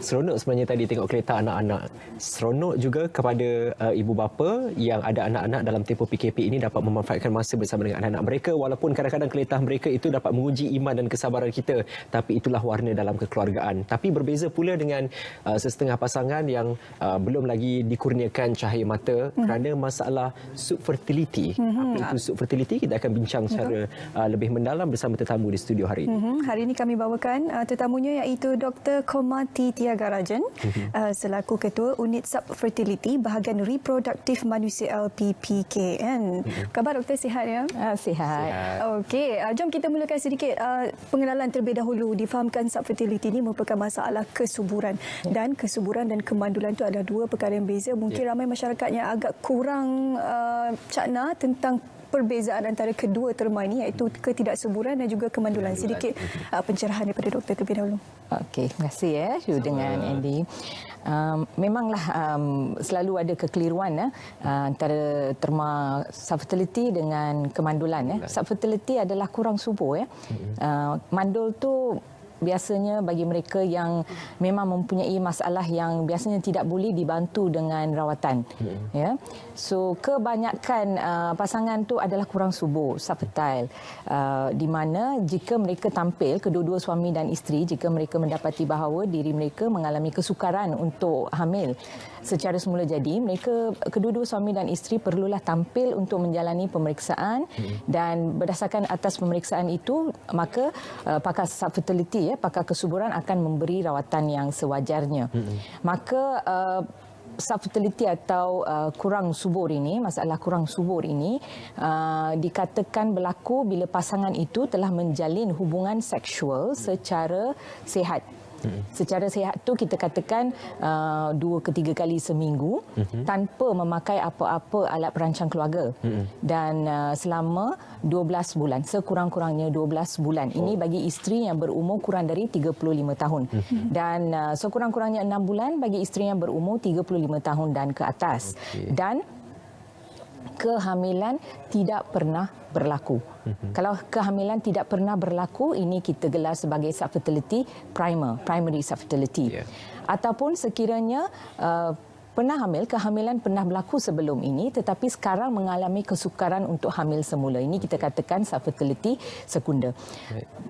Seronok sebenarnya tadi tengok kereta anak-anak. Seronok juga kepada ibu bapa yang ada anak-anak dalam tempoh PKP ini dapat memanfaatkan masa bersama dengan anak-anak mereka, walaupun kadang-kadang keletah mereka itu dapat menguji iman dan kesabaran kita, tapi itulah warna dalam kekeluargaan. Tapi berbeza pula dengan sesetengah pasangan yang belum lagi dikurniakan cahaya mata kerana masalah subfertility. Apa itu subfertility? Kita akan bincang secara lebih mendalam bersama tetamu di studio hari ini. Hari ini kami bawakan tetamunya iaitu Dr. Komati Tiagarajan selaku Ketua Unit Subfertility Bahagian Reproduktif Manusia LPPKN. Khabar Doktor, sihat ya? Sihat. Okey, jom kita mulakan sedikit pengenalan terlebih dahulu. Difahamkan subfertility ini merupakan masalah kesuburan dan kesuburan dan kemandulan itu adalah dua perkara yang berbeza. Mungkin ramai masyarakat yang agak kurang cakna tentang perbezaan antara kedua terma ini, iaitu ketidaksuburan dan juga kemandulan. Sedikit pencerahan daripada doktor terlebih dahulu. Okey, terima kasih dengan Andy. Memanglah selalu ada kekeliruan antara terma subfertility dengan kemandulan. Subfertility adalah kurang subur. Mandul tu biasanya bagi mereka yang memang mempunyai masalah yang biasanya tidak boleh dibantu dengan rawatan. So kebanyakan pasangan tu adalah kurang subur, subfertile, di mana jika mereka tampil, kedua-dua suami dan isteri, jika mereka mendapati bahawa diri mereka mengalami kesukaran untuk hamil secara semula jadi, mereka kedua-dua suami dan isteri perlulah tampil untuk menjalani pemeriksaan, dan berdasarkan atas pemeriksaan itu maka pakar subfertility, pakar kesuburan akan memberi rawatan yang sewajarnya. Maka subfertility atau kurang subur ini, masalah kurang subur ini dikatakan berlaku bila pasangan itu telah menjalin hubungan seksual secara sihat. Secara sihat tu kita katakan 2 ke 3 kali seminggu tanpa memakai apa-apa alat perancang keluarga, dan selama 12 bulan, sekurang-kurangnya 12 bulan. Ini bagi isteri yang berumur kurang dari 35 tahun, dan sekurang-kurangnya 6 bulan bagi isteri yang berumur 35 tahun dan ke atas. Dan kehamilan tidak pernah berlaku. Kalau kehamilan tidak pernah berlaku, ini kita gelar sebagai subfertility primary subfertility. Ataupun sekiranya pernah hamil, kehamilan pernah berlaku sebelum ini tetapi sekarang mengalami kesukaran untuk hamil semula. Ini kita katakan subfertility sekunder.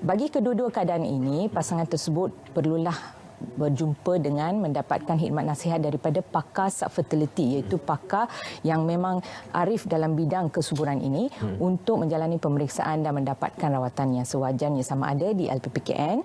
Bagi kedua-dua keadaan ini, pasangan tersebut perlulah berjumpa dengan mendapatkan khidmat nasihat daripada pakar subfertility, iaitu pakar yang memang arif dalam bidang kesuburan ini untuk menjalani pemeriksaan dan mendapatkan rawatan yang sewajarnya, sama ada di LPPKN,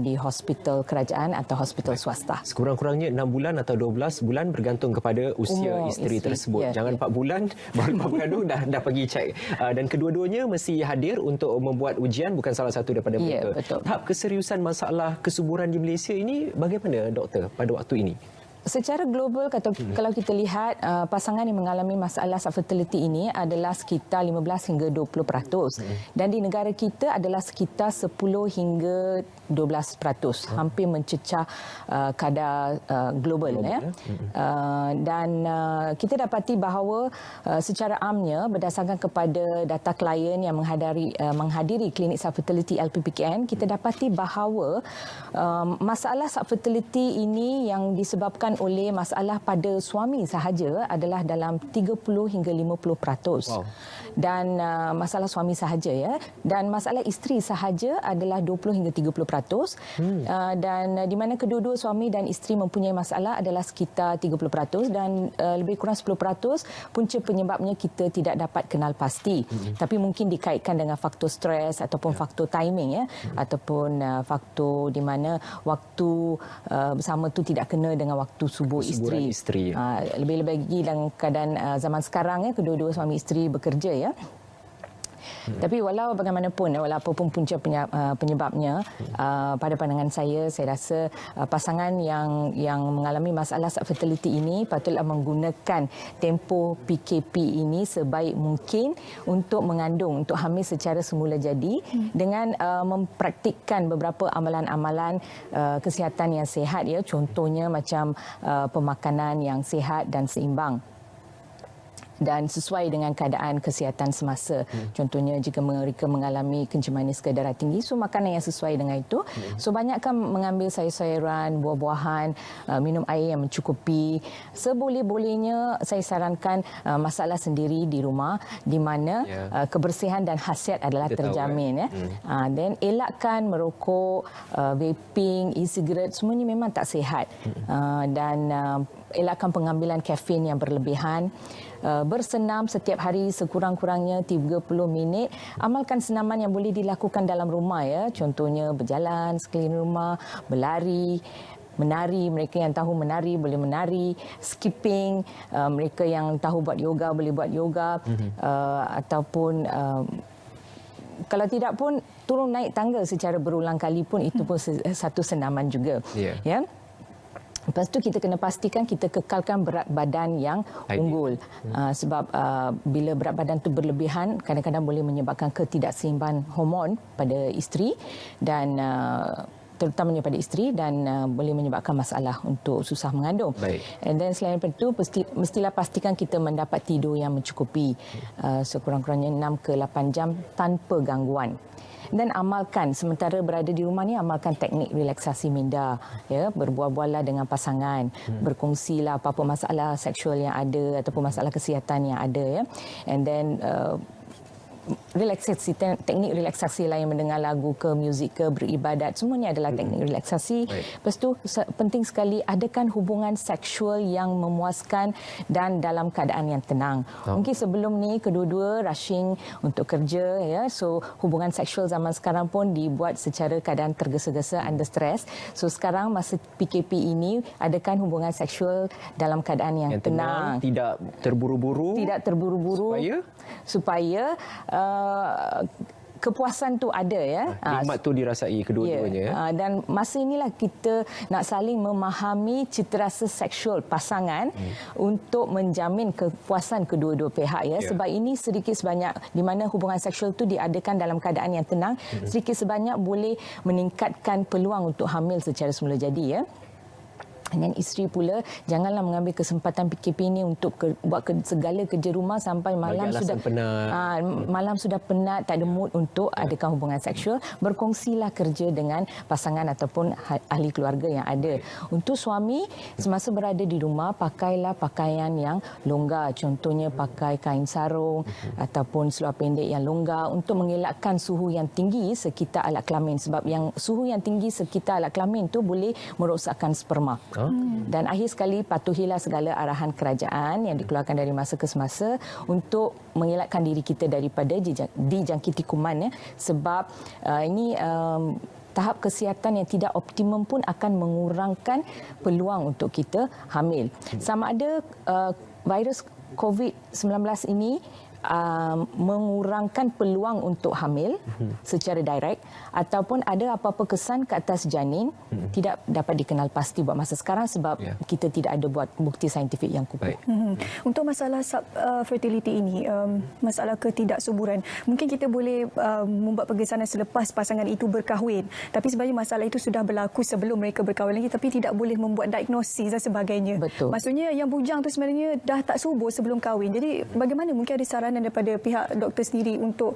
di hospital kerajaan atau hospital swasta. Sekurang-kurangnya 6 bulan atau 12 bulan bergantung kepada usia isteri tersebut. Jangan 4 bulan baru mengandung dah pergi cek. Dan kedua-duanya mesti hadir untuk membuat ujian, bukan salah satu daripada mereka. Tahap keseriusan masalah kesuburan di Malaysia ini bagaimana doktor pada waktu ini? Secara global, kalau kita lihat pasangan yang mengalami masalah subfertility ini adalah sekitar 15 hingga 20%, dan di negara kita adalah sekitar 10 hingga 12%, hampir mencecah kadar global. Dan kita dapati bahawa secara amnya berdasarkan kepada data klien yang menghadiri klinik subfertility LPPKN, kita dapati bahawa masalah subfertility ini yang disebabkan oleh masalah pada suami sahaja adalah dalam 30 hingga 50%. Dan masalah suami sahaja dan masalah isteri sahaja adalah 20 hingga 30%. Dan di mana kedua-dua suami dan isteri mempunyai masalah adalah sekitar 30%, dan lebih kurang 10% punca penyebabnya kita tidak dapat kenal pasti. Tapi mungkin dikaitkan dengan faktor stres ataupun faktor timing ataupun faktor di mana waktu bersama tu tidak kena dengan waktu subuh isteri. Lebih-lebih lagi dalam keadaan zaman sekarang, kedua-dua suami isteri bekerja. Tapi walau bagaimanapun, walaupun punca penyebabnya, pada pandangan saya rasa pasangan yang mengalami masalah subfertility ini patutlah menggunakan tempoh PKP ini sebaik mungkin untuk mengandung, untuk hamil secara semula jadi, dengan mempraktikkan beberapa amalan-amalan kesihatan yang sihat, contohnya macam pemakanan yang sihat dan seimbang. dan sesuai dengan keadaan kesihatan semasa. Contohnya jika mereka mengalami kencing manis ke darah tinggi, so makanan yang sesuai dengan itu. So banyakkan mengambil sayur-sayuran, buah-buahan, minum air yang mencukupi. Seboleh-bolehnya saya sarankan masalah sendiri di rumah di mana kebersihan dan khasiat adalah terjamin. Dan elakkan merokok, vaping, e-cigarette, semua ini memang tak sihat. Dan elakkan pengambilan kafein yang berlebihan. Bersenam setiap hari sekurang-kurangnya 30 minit. Amalkan senaman yang boleh dilakukan dalam rumah ya. Contohnya berjalan sekeliling rumah, berlari, menari. Mereka yang tahu menari boleh menari, skipping. Mereka yang tahu buat yoga boleh buat yoga. Ataupun kalau tidak pun turun naik tangga secara berulang kali pun itu pun satu senaman juga. Ya. Lepas tu kita kena pastikan kita kekalkan berat badan yang unggul. Sebab bila berat badan itu berlebihan, kadang-kadang boleh menyebabkan ketidakseimbangan hormon pada isteri dan terutamanya pada isteri dan boleh menyebabkan masalah untuk susah mengandung. Dan selain itu mestilah pastikan kita mendapat tidur yang mencukupi sekurang-kurangnya 6 ke 8 jam tanpa gangguan. Dan amalkan sementara berada di rumah ni, amalkan teknik relaksasi minda, ya, berbual-buallah dengan pasangan, berkongsilah apa-apa masalah seksual yang ada ataupun masalah kesihatan yang ada, ya. And then relaksasi, teknik relaksasi lain, mendengar lagu ke, muzik ke, beribadat, semuanya adalah teknik relaksasi. Lepas tu penting sekali adakan hubungan seksual yang memuaskan dan dalam keadaan yang tenang. Mungkin sebelum ni kedua-dua rushing untuk kerja, ya, so hubungan seksual zaman sekarang pun dibuat secara keadaan tergesa-gesa, under stress. So sekarang masa PKP ini adakan hubungan seksual dalam keadaan yang tenang, tidak terburu-buru, supaya kepuasan tu ada, ya. Nikmat tu dirasai kedua-duanya. Dan masa inilah kita nak saling memahami citarasa seksual pasangan untuk menjamin kepuasan kedua-dua pihak, ya. Sebab ini sedikit sebanyak di mana hubungan seksual tu diadakan dalam keadaan yang tenang, sedikit sebanyak boleh meningkatkan peluang untuk hamil secara semula jadi, ya. Dan isteri pula janganlah mengambil kesempatan PKP ini untuk buat segala kerja rumah sampai malam sudah penat, tak ada mood untuk adakan hubungan seksual. Berkongsilah kerja dengan pasangan ataupun ahli keluarga yang ada. Untuk suami, semasa berada di rumah, pakailah pakaian yang longgar. Contohnya pakai kain sarung ataupun seluar pendek yang longgar untuk mengelakkan suhu yang tinggi sekitar alat kelamin. Sebab yang suhu yang tinggi sekitar alat kelamin itu boleh merosakkan sperma. Dan akhir sekali, patuhilah segala arahan kerajaan yang dikeluarkan dari masa ke semasa untuk mengelakkan diri kita daripada dijangkiti kuman, ya. Sebab ini tahap kesihatan yang tidak optimum pun akan mengurangkan peluang untuk kita hamil. Sama ada virus COVID-19 ini mengurangkan peluang untuk hamil secara direct ataupun ada apa-apa kesan ke atas janin tidak dapat dikenal pasti buat masa sekarang sebab kita tidak ada buat bukti saintifik yang kukuh. Untuk masalah fertility ini, masalah ketidaksuburan, mungkin kita boleh membuat pengesanan selepas pasangan itu berkahwin, tapi sebenarnya masalah itu sudah berlaku sebelum mereka berkahwin lagi, tapi tidak boleh membuat diagnosis dan sebagainya. Betul. Maksudnya yang bujang tu sebenarnya dah tak subur sebelum kahwin. Jadi bagaimana, mungkin ada saran daripada pihak doktor sendiri untuk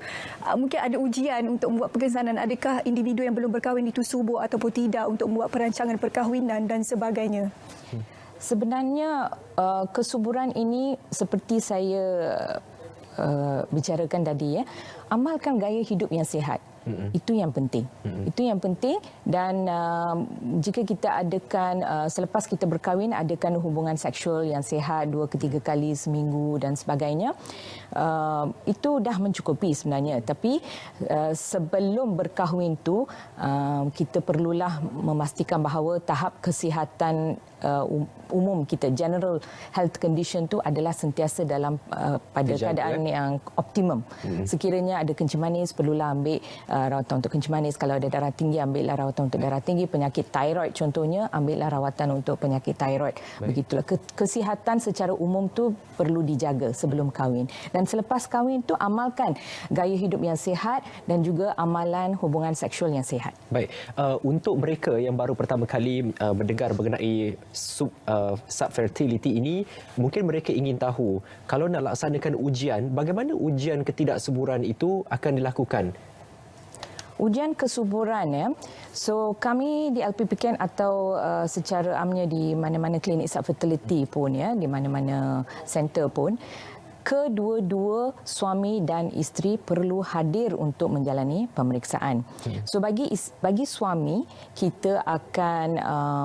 mungkin ada ujian untuk membuat pengesanan adakah individu yang belum berkahwin itu subur ataupun tidak untuk membuat perancangan perkahwinan dan sebagainya? Sebenarnya kesuburan ini seperti saya bicarakan tadi, ya, amalkan gaya hidup yang sihat. Itu yang penting. Itu yang penting. Dan jika kita adakan selepas kita berkahwin adakan hubungan seksual yang sihat 2 ke 3 kali seminggu dan sebagainya, itu dah mencukupi sebenarnya. Tapi sebelum berkahwin tu kita perlulah memastikan bahawa tahap kesihatan umum kita, general health condition tu adalah sentiasa dalam pada keadaan yang optimum. Sekiranya ada kencing manis, perlulah ambil rawatan untuk kencing manis. Kalau ada darah tinggi, ambillah rawatan untuk darah tinggi. Penyakit thyroid contohnya, ambillah rawatan untuk penyakit thyroid. Begitulah. Kesihatan secara umum tu perlu dijaga sebelum kahwin. Dan selepas kahwin tu amalkan gaya hidup yang sihat dan juga amalan hubungan seksual yang sihat. Baik, untuk mereka yang baru pertama kali mendengar mengenai subfertility ini, mungkin mereka ingin tahu kalau nak laksanakan ujian, bagaimana ujian ketidaksuburan itu akan dilakukan? Ujian kesuburan ya. So kami di LPPKN atau secara amnya di mana-mana klinik subfertility pun ya, di mana-mana center pun, kedua-dua suami dan isteri perlu hadir untuk menjalani pemeriksaan. So bagi suami, kita akan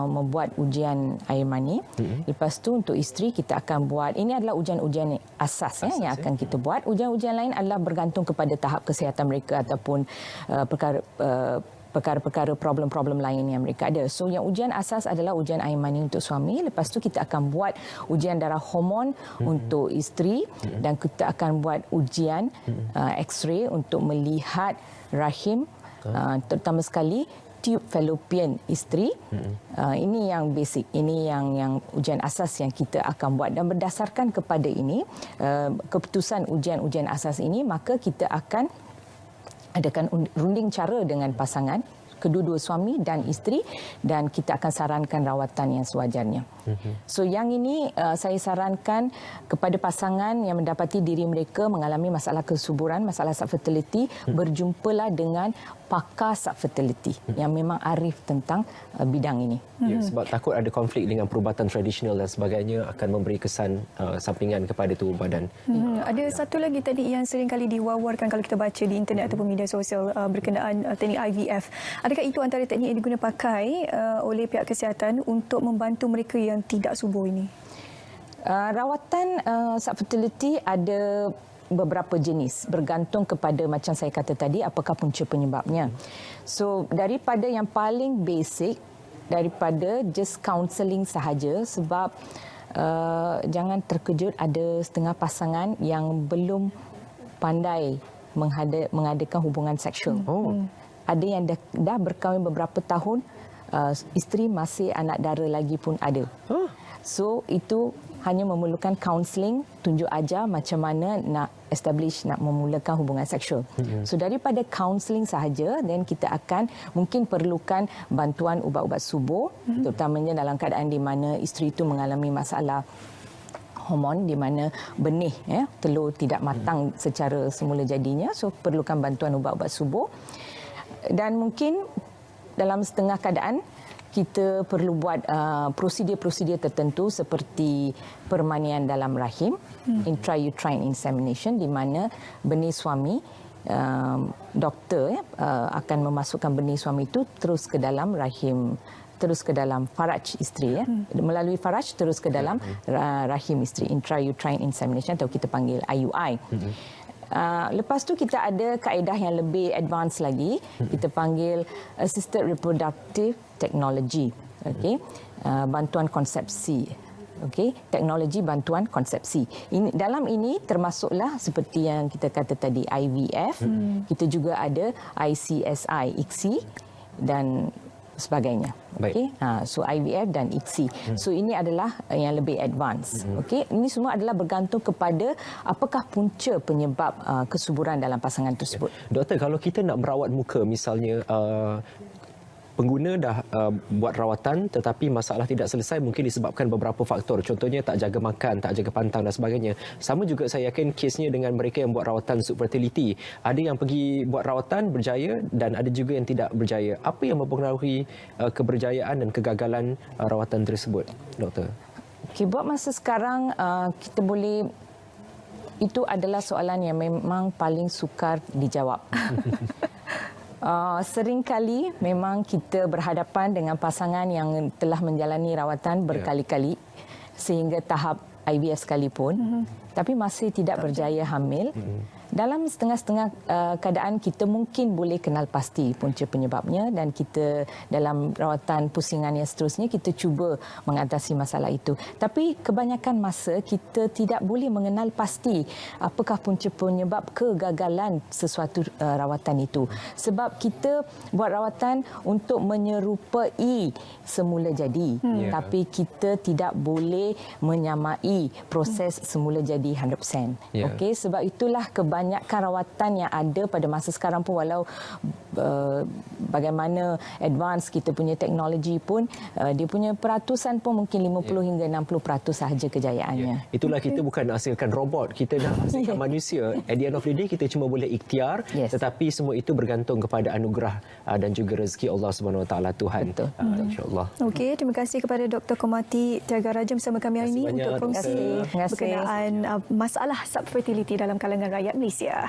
membuat ujian air mani. Lepas tu untuk isteri kita akan buat, ini adalah ujian-ujian asas ya, yang akan kita buat. Ujian-ujian lain adalah bergantung kepada tahap kesihatan mereka ataupun perkara-perkara problem-problem lain yang mereka ada. So yang ujian asas adalah ujian air mani untuk suami. Lepas tu kita akan buat ujian darah hormon untuk isteri dan kita akan buat ujian X-ray untuk melihat rahim, terutama sekali tube fallopian isteri. Ini yang basic, ini yang ujian asas yang kita akan buat, dan berdasarkan kepada ini keputusan ujian-ujian asas ini, maka kita akan adakan runding cara dengan pasangan, kedua-dua suami dan isteri, dan kita akan sarankan rawatan yang sewajarnya. So yang ini saya sarankan kepada pasangan yang mendapati diri mereka mengalami masalah kesuburan, masalah subfertility, berjumpalah dengan pakar subfertility yang memang arif tentang bidang ini. Ya, sebab takut ada konflik dengan perubatan tradisional dan sebagainya akan memberi kesan sampingan kepada tubuh badan. Ada satu lagi tadi yang sering kali diwawarkan kalau kita baca di internet ataupun media sosial berkenaan teknik IVF. Adakah itu antara teknik yang digunakan pakai oleh pihak kesihatan untuk membantu mereka yang tidak subur ini? Rawatan subfertility ada beberapa jenis, bergantung kepada macam saya kata tadi apakah punca penyebabnya. So daripada yang paling basic, daripada just counselling sahaja, sebab jangan terkejut ada setengah pasangan yang belum pandai mengadakan hubungan seksual. Ada yang dah berkahwin beberapa tahun, isteri masih anak dara lagi pun ada. So itu hanya memerlukan kaunseling, tunjuk ajar macam mana nak establish, nak memulakan hubungan seksual. So daripada kaunseling sahaja, then kita akan mungkin perlukan bantuan ubat-ubat subur, terutamanya dalam keadaan di mana isteri itu mengalami masalah hormon, di mana benih telur tidak matang secara semula jadinya. So perlukan bantuan ubat-ubat subur. Dan mungkin dalam setengah keadaan kita perlu buat prosedur-prosedur tertentu seperti permanian dalam rahim, intrauterine insemination, di mana benih suami, doktor akan memasukkan benih suami itu terus ke dalam rahim, terus ke dalam faraj isteri, melalui faraj terus ke dalam rahim isteri, intrauterine insemination atau kita panggil IUI. Lepas tu kita ada kaedah yang lebih advance lagi, kita panggil assisted reproductive technology, bantuan konsepsi, teknologi bantuan konsepsi. Dalam ini termasuklah seperti yang kita kata tadi IVF, kita juga ada ICSI, ICSI dan sebagainya. So IVF dan ICSI. So ini adalah yang lebih advance. Ini semua adalah bergantung kepada apakah punca penyebab kesuburan dalam pasangan tersebut. Doktor, kalau kita nak merawat muka misalnya, pengguna dah buat rawatan tetapi masalah tidak selesai, mungkin disebabkan beberapa faktor. Contohnya tak jaga makan, tak jaga pantang dan sebagainya. Sama juga saya yakin kesnya dengan mereka yang buat rawatan subfertility. Ada yang pergi buat rawatan berjaya dan ada juga yang tidak berjaya. Apa yang mempengaruhi keberjayaan dan kegagalan rawatan tersebut, doktor? Buat masa sekarang kita boleh, itu adalah soalan yang memang paling sukar dijawab. Seringkali memang kita berhadapan dengan pasangan yang telah menjalani rawatan berkali-kali sehingga tahap IVF sekalipun, tapi masih tidak berjaya hamil. Dalam setengah-setengah keadaan kita mungkin boleh kenal pasti punca penyebabnya dan kita dalam rawatan pusingan yang seterusnya kita cuba mengatasi masalah itu. Tapi kebanyakan masa kita tidak boleh mengenal pasti apakah punca penyebab kegagalan sesuatu rawatan itu. Sebab kita buat rawatan untuk menyerupai semula jadi. Tapi kita tidak boleh menyamai proses semula jadi 100%. Okey, sebab itulah kebanyakan rawatan yang ada pada masa sekarang pun walau bagaimana advance kita punya teknologi pun dia punya peratusan pun mungkin 50 hingga 60% sahaja kejayaannya. Itulah kita bukan hasilkan robot, kita nak hasilkan manusia. At the end of the day kita cuma boleh ikhtiar, tetapi semua itu bergantung kepada anugerah dan juga rezeki Allah Subhanahu Wa Taala Tuhan. Insya-Allah. Okey, terima kasih kepada Dr. Komati Tiaga Rajam bersama kami hari ini untuk kongsi berkenaan masalah subfertility dalam kalangan rakyat Malaysia.